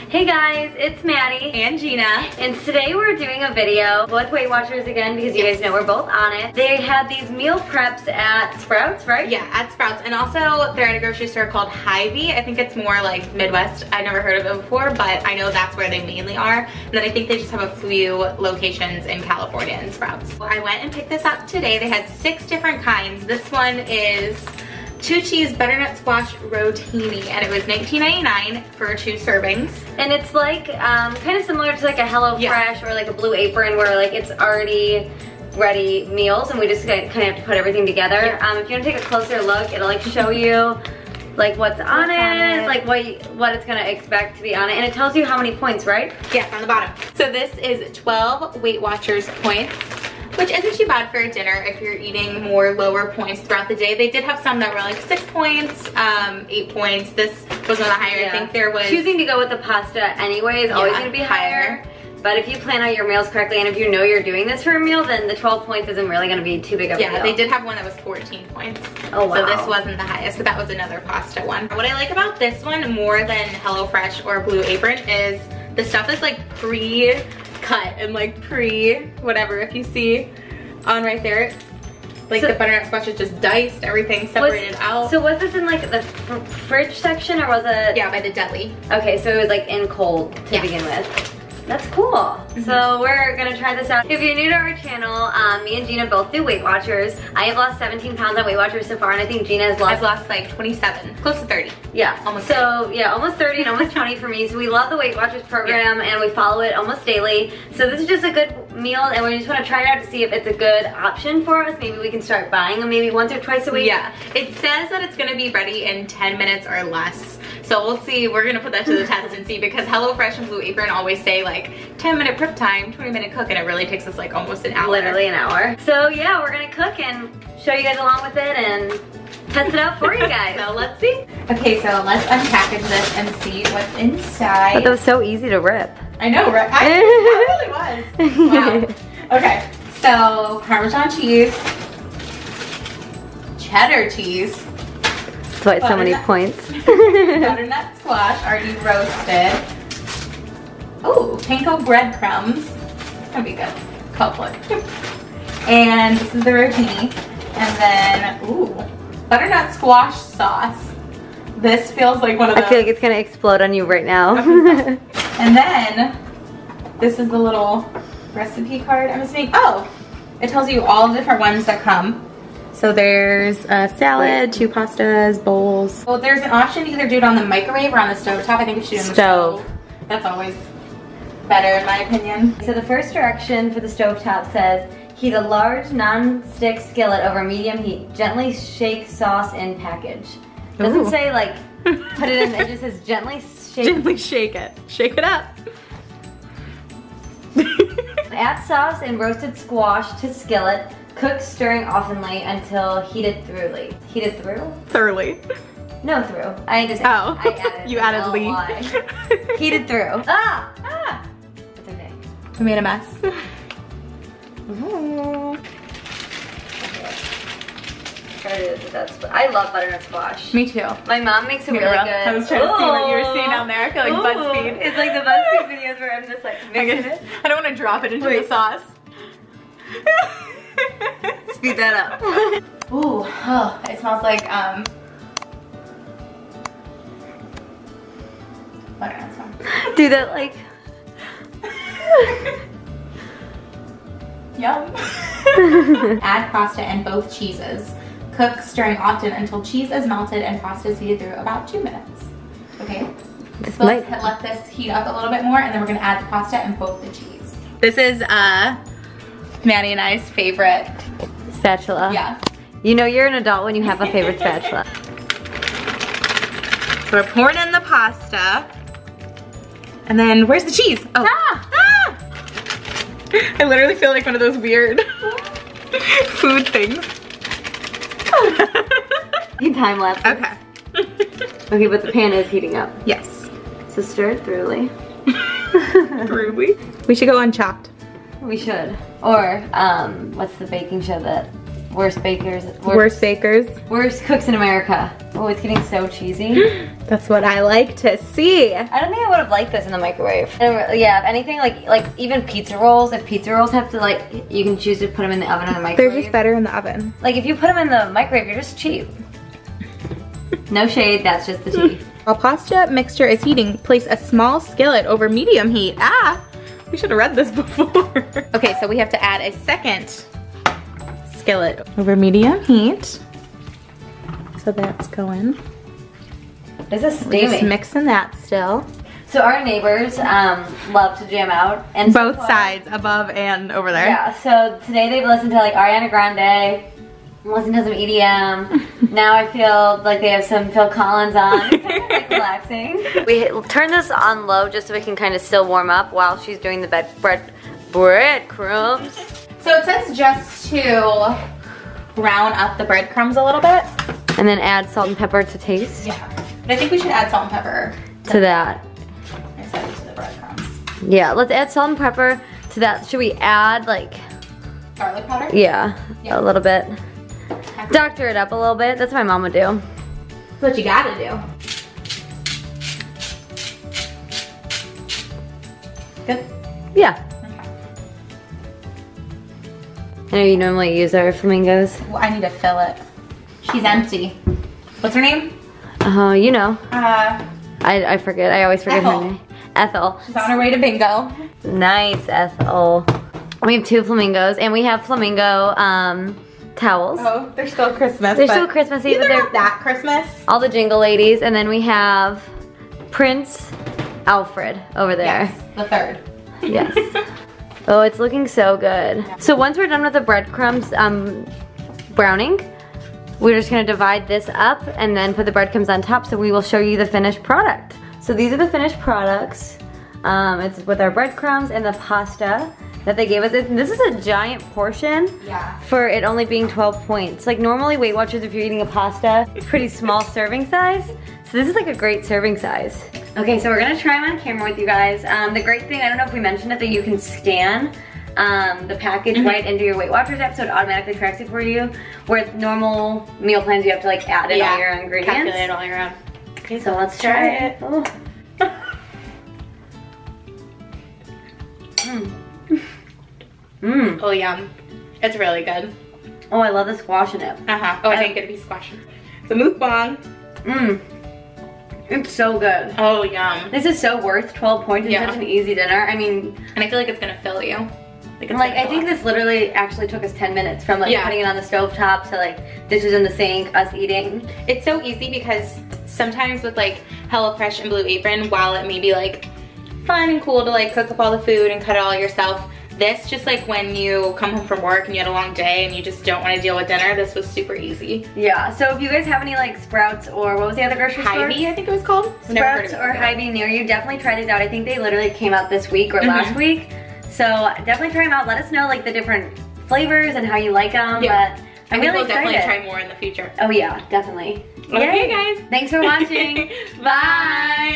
Hey guys, it's Maddie and Gina, and today we're doing a video with Weight Watchers again because you guys know we're both on it. They had these meal preps at Sprouts, right? Yeah, at Sprouts, and also they're at a grocery store called Hy-Vee. I think it's more like Midwest. I've never heard of it before, but I know that's where they mainly are. And then I think they just have a few locations in California and Sprouts. I went and picked this up today. They had 6 different kinds. This one is 2 cheese butternut squash rotini, and it was $19.99 for 2 servings. And it's like kind of similar to like a HelloFresh or like a Blue Apron, where like it's already ready meals and we just kind of have to put everything together. If you want to take a closer look, it'll like show you like what's on it, like what it's gonna expect to be on it, and it tells you how many points, right? Yes, on the bottom. So this is 12 Weight Watchers points, which isn't too bad for a dinner if you're eating more lower points throughout the day. They did have some that were like 6 points, 8 points. This was one of the higher. I think there was... Choosing to go with the pasta anyway is always gonna be higher. But if you plan out your meals correctly and if you know you're doing this for a meal, then the 12 points isn't really gonna be too big of a deal. Yeah, they did have one that was 14 points. Oh wow. So this wasn't the highest, but that was another pasta one. What I like about this one more than HelloFresh or Blue Apron is the stuff is like pre-cut and like whatever. If you see on right there, like the butternut squash is just diced, everything separated out. So was this in like the fridge section or was it? Yeah, by the deli. Okay, so it was like in cold to begin with. That's cool. So we're gonna try this out. If you're new to our channel, me and Gina both do Weight Watchers. I have lost 17 pounds on Weight Watchers so far, and I think Gina has lost... I've lost like 27, close to 30. Yeah, almost 30. So yeah, almost 30 and almost 20 for me. So we love the Weight Watchers program and we follow it almost daily. So this is just a good meal and we just wanna try it out to see if it's a good option for us. Maybe we can start buying them maybe once or twice a week. Yeah, it says that it's gonna be ready in 10 minutes or less. So we'll see, we're gonna put that to the test and see, because HelloFresh and Blue Apron always say like 10-minute prep time, 20-minute cook, and it really takes us like almost an hour. Literally an hour. So yeah, we're gonna cook and show you guys along with it and test it out for you guys. So let's see. Okay, so let's unpackage this and see what's inside. But that was so easy to rip. I know, right? It really was. Wow. Okay, so Parmesan cheese, cheddar cheese, that's why it's so many points. Butternut squash, already roasted. Oh, panko breadcrumbs. It's gonna be good. Couplet. And this is the rotini. And then, ooh, butternut squash sauce. This feels like one of the... I feel like it's gonna explode on you right now. And then, this is the little recipe card I'm assuming. Oh, it tells you all the different ones that come. So there's a salad, 2 pastas, bowls. Well, there's an option to either do it on the microwave or on the stove top. I think we should do it on the stove. That's always better in my opinion. So the first direction for the stovetop says, heat a large non-stick skillet over medium heat. Gently shake sauce in package. It doesn't say like, put it in, it just says gently shake. Gently shake it. Shake it up. Add sauce and roasted squash to skillet. Cook, stirring oftenly until heated thoroughly. Heated through? Thoroughly. No, through. I just I added. You added Lee. Heated through. Ah! Ah! It's okay. We made a mess. I love butternut squash. Me too. My mom makes it really good. I was trying to see what you were seeing down there. I feel like BuzzFeed. It's like the BuzzFeed videos where I'm just like mixing it. I don't want to drop it into the sauce. Speed that up. Ooh, oh, it smells like butternut squash. Do that like yum. Add pasta and both cheeses. Cook, stirring often until cheese is melted and pasta is heated through about 2 minutes. Okay. So let's let this heat up a little bit more, and then we're gonna add the pasta and both the cheese. This is Maddie and I's favorite spatula. Yeah. You know you're an adult when you have a favorite spatula. So we're pouring in the pasta. And then, where's the cheese? Oh. Ah! Ah! I literally feel like one of those weird food things. Need time lapse. Okay. Okay, but the pan is heating up. Yes. So stir it thoroughly. Thoroughly? We should go unchopped. We should. Or, what's the baking show that Worst bakers. Worst bakers. Worst cooks in America. Oh, it's getting so cheesy. That's what I like to see. I don't think I would have liked this in the microwave. And yeah, if anything, like even pizza rolls, if pizza rolls have to like, you can choose to put them in the oven or the microwave. They're just better in the oven. Like if you put them in the microwave, you're just cheap. No shade, that's just the tea. While pasta mixture is heating, place a small skillet over medium heat. Ah, we should have read this before. Okay, so we have to add a second skillet over medium heat. So that's going. This is We're steaming. just mixing that still. So our neighbors love to jam out. And Both sides, above and over there. Yeah, so today they've listened to like Ariana Grande, listened to some EDM. Now I feel like they have some Phil Collins on. It's kind of like relaxing. We turn this on low just so we can kind of still warm up while she's doing the breadcrumbs. So it says just to brown up the breadcrumbs a little bit. And then add salt and pepper to taste. Yeah, but I think we should add salt and pepper to that. instead of to the breadcrumbs. Yeah, let's add salt and pepper to that. Should we add like Garlic powder? Yeah, a little bit. Doctor it up a little bit. That's what my mom would do. That's what you gotta do. Good? Yeah. Okay. I know you normally use our flamingos. Well, I need to fill it. She's empty. What's her name? Oh, you know. I forget. I always forget Ethel. her name. Ethel. She's on her way to bingo. Nice, Ethel. We have 2 flamingos, and we have flamingo towels. Oh, they're still Christmas. They're still Christmassy, but they're not that Christmas. All the jingle ladies, and then we have Prince Alfred over there. Yes, the 3rd. Yes. Oh, it's looking so good. Yeah. So once we're done with the breadcrumbs browning, we're just gonna divide this up and then put the breadcrumbs on top, so we will show you the finished product. So these are the finished products. It's with our breadcrumbs and the pasta that they gave us. This is a giant portion for it only being 12 points. Like normally Weight Watchers, if you're eating a pasta, it's pretty small serving size. So this is like a great serving size. Okay, so we're gonna try them on camera with you guys. The great thing, I don't know if we mentioned it, that you can scan the package right into your Weight Watchers app, so it automatically tracks it for you. Where with normal meal plans, you have to like add in all your ingredients. Calculate all your own. Okay, so let's try it. Oh. Oh, yum. It's really good. Oh, I love the squash in it. Oh, I think it'd be squash. It's a mukbang. It's so good. Oh, yum. This is so worth 12 points in such an easy dinner. I mean, and I feel like it's gonna fill you. Like I think this literally actually took us 10 minutes from like putting it on the stove top to like dishes in the sink, us eating. It's so easy because sometimes with like HelloFresh and Blue Apron, while it may be like fun and cool to like cook up all the food and cut it all yourself, this just like when you come home from work and you had a long day and you just don't want to deal with dinner, this was super easy. Yeah, so if you guys have any like Sprouts or what was the other grocery store? Hy-Vee, I think it was called. Sprouts or Hy-Vee near you, definitely try these out. I think they literally came out this week or last week. So definitely try them out. Let us know like the different flavors and how you like them. Yeah. But I'm really excited. We'll definitely try more in the future. Oh yeah, definitely. Okay, guys. Thanks for watching. Bye.